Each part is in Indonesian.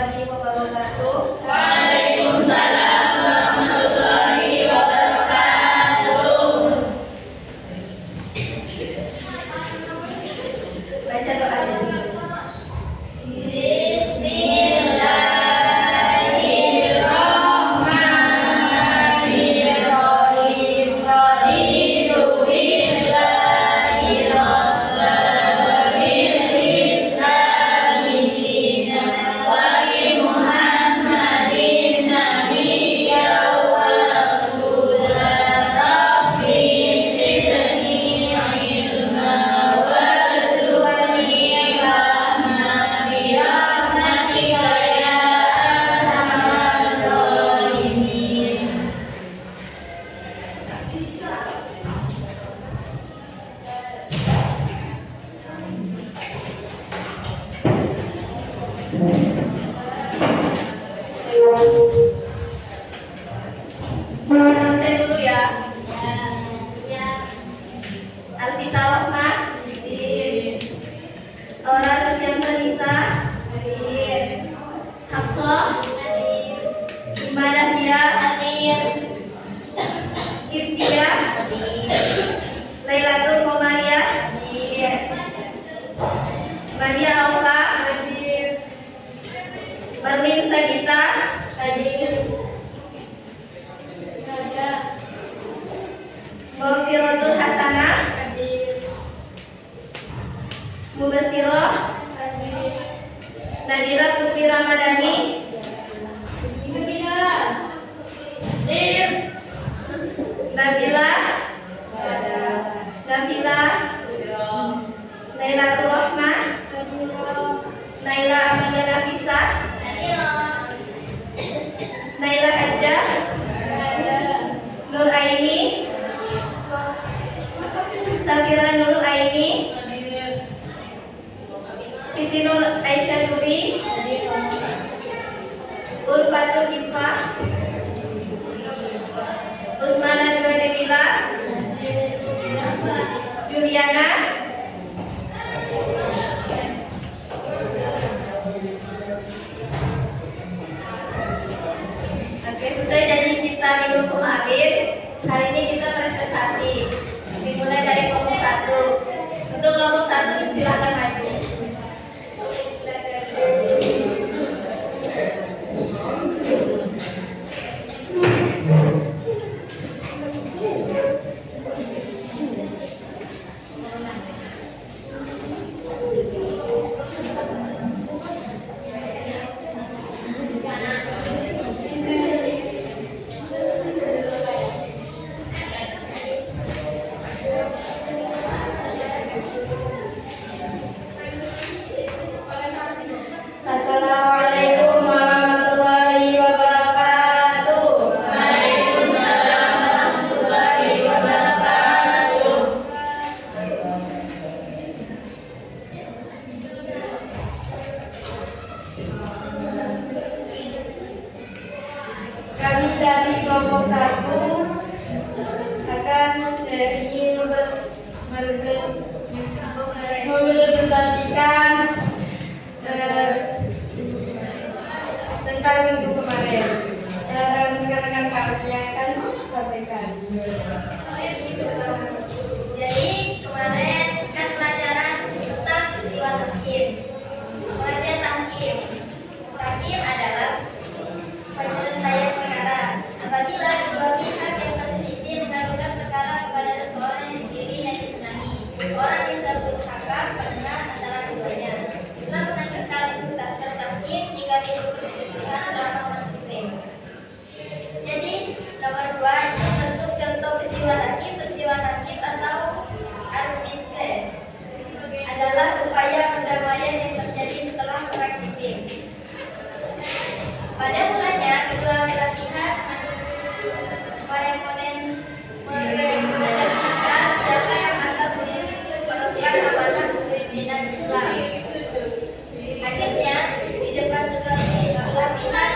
warahmatullahi wabarakatuh. Waalaikumsalam warahmatullahi wabarakatuh. Baca doa dulu. Bismillahirrahmanirrahim. Raditu billahi rabban bil islami dinan wa bi Muhammadin nabiyyan wa rasulan. Rabbi zidni ilma warzuqni fahma bi rahmatika ya arhamar rahimin. Saya dulu ya. Alvita Rohman, Aura Sukianto Nisa, Hafsah, Ibadah Dia, Kirtia, Lailatul Qomaria, Madia Alfa, Marlin Sagita, Mufiratul Hasanah, Mubasiroh, Nadira Putri Ramadhani, Nabila, Lailatul Rahman, Naila Amalia Nafisa, Naila Adja, Nur Aini, Safira Nur Aini, Siti Nur Aisyah Nuri, Ulfatul Ifa, Usmana Dua Demila, Juliana, Oke, sesuai janji kita minggu kemarin, hari ini kita presentasi. Dimulai dari kelompok 1. Untuk kelompok 1 silakan maju. Assalamualaikum warahmatullahi wabarakatuh. Waalaikumsalam warahmatullahi wabarakatuh. Kami dari kelompok 1 akan ingin mempresentasikan tentang minggu kemarin. Dan rekan-rekan kami yang akan sampaikan. Jadi kemarin kan pelajaran tentang peristiwa tahkim. Pengertian tahkim. Tahkim adalah penyelesaian perkara. Apabila kedua pihak yang berselisih mengadukan perkara kepada seseorang yang dipilih dan disenangi, orang disebut hakam penengah antara keduanya. Islam menganjurkan untuk tahkim jika timbul perselisihan selama umat muslim. Jadi nomor 2 itu bentuk contoh peristiwa tahkim. Peristiwa tahkim atau arbitrase adalah upaya perdamaian yang terjadi setelah perang sipil. Pada mulanya kedua belah pihak merekomendasikan siapa yang akan melakukan amanah kepemimpinan Islam. Akhirnya di depan kedua belah pihak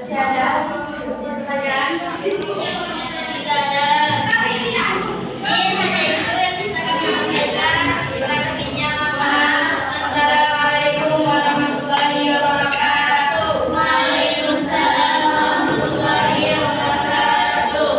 Masih ada pertanyaan? Tidak ada. Mungkin hanya itu yang bisa kami sampaikan. Kurang lebihnya mohon maaf. Assalamualaikum warahmatullahi wabarakatuh. Waalaikumsalam warahmatullahi wabarakatuh.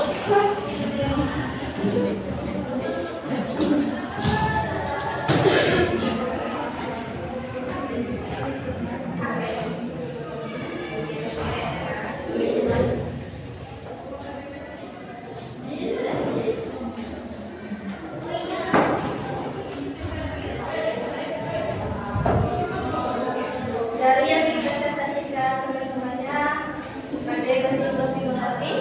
Dari yang dipresentasikan teman-temannya, Pandai masih belum dimengerti?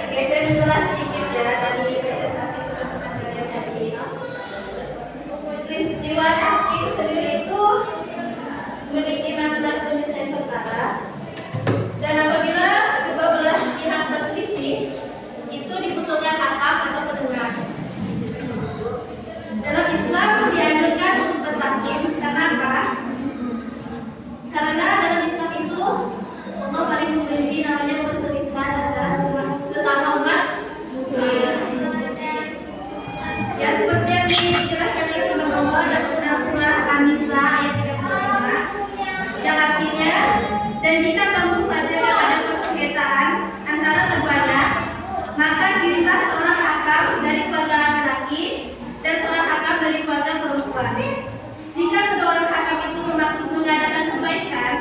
Oke, saya mengulas sedikit ya dari presentasi teman-teman kalian tadi. Peristiwa hakim sendiri itu memiliki mandat penyelesaian perkara, dan apabila kedua belah pihak berselisih, itu dibutuhkan hakam atau pendengar. Dalam Islam dianjurkan untuk berhakim. Kenapa? Karena dalam Islam itu Allah paling membenci namanya perselisihan antara sesama umat Muslim. Ya, seperti yang dijelaskan oleh teman-teman dalam surah An-Nisa ayat 35, yang artinya, dan jika kamu pada ada persengketaan antara keduanya, maka kirimlah seorang hakam dari keluarga laki-laki dan seorang hakam dari keluarga perempuan. Jika kedua orang hakam itu bermaksud mengadakan kebaikan,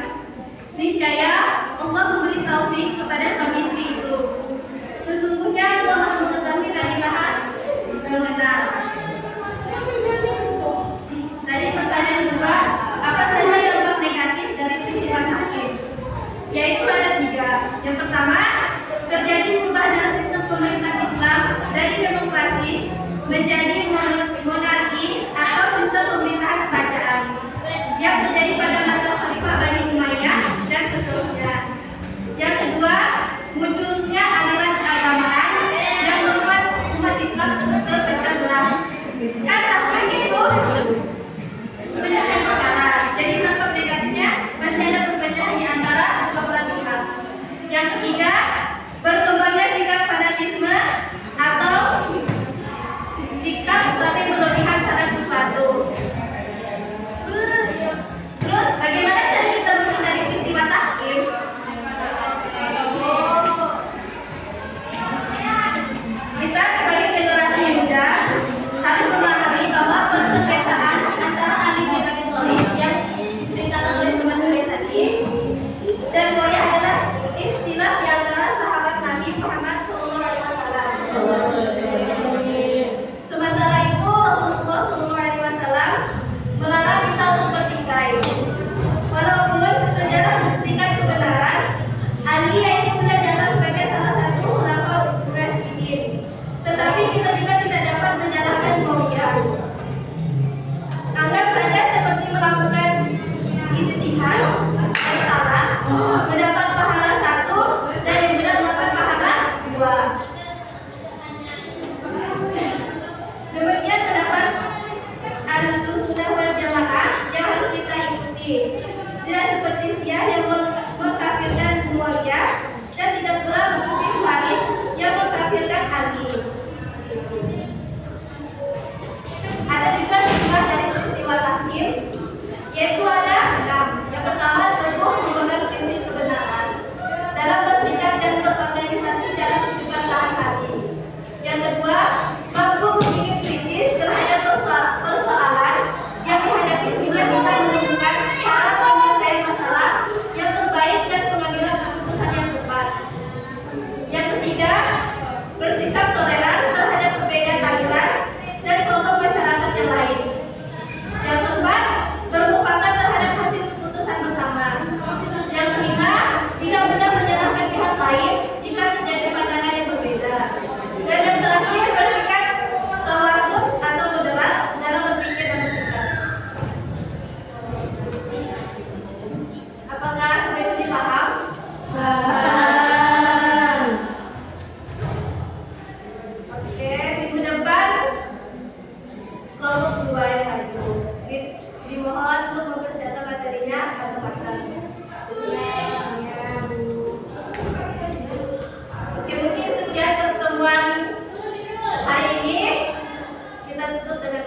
niscaya Allah memberi taufik kepada suami istri itu. Sesungguhnya Allah Maha mengetahui lagi Maha mengenal. Tadi pertanyaan kedua, apa saja dampak negatif dari peristiwa hakim? Yaitu ada 3. Yang pertama, terjadi perubahan dalam sistem pemerintahan Islam dari demokrasi menjadi monarki atau sistem pemerintahan kerajaan yang terjadi pada masa Khalifah Bani Umayyah dan seterusnya. Yang kedua, munculnya aliran keagamaan yang membuat umat Islam terpecah belah. Kan hakim itu penyelesaian perkara, jadi dampak negatifnya masih ada perpecahan di antara kedua belah pihak. Yang ketiga, berkembangnya sikap fanatisme atau sikap saling berlebihan terhadap sesuatu. Terus bagaimana cara kita menghindari peristiwa tahkim? terbentuk dengan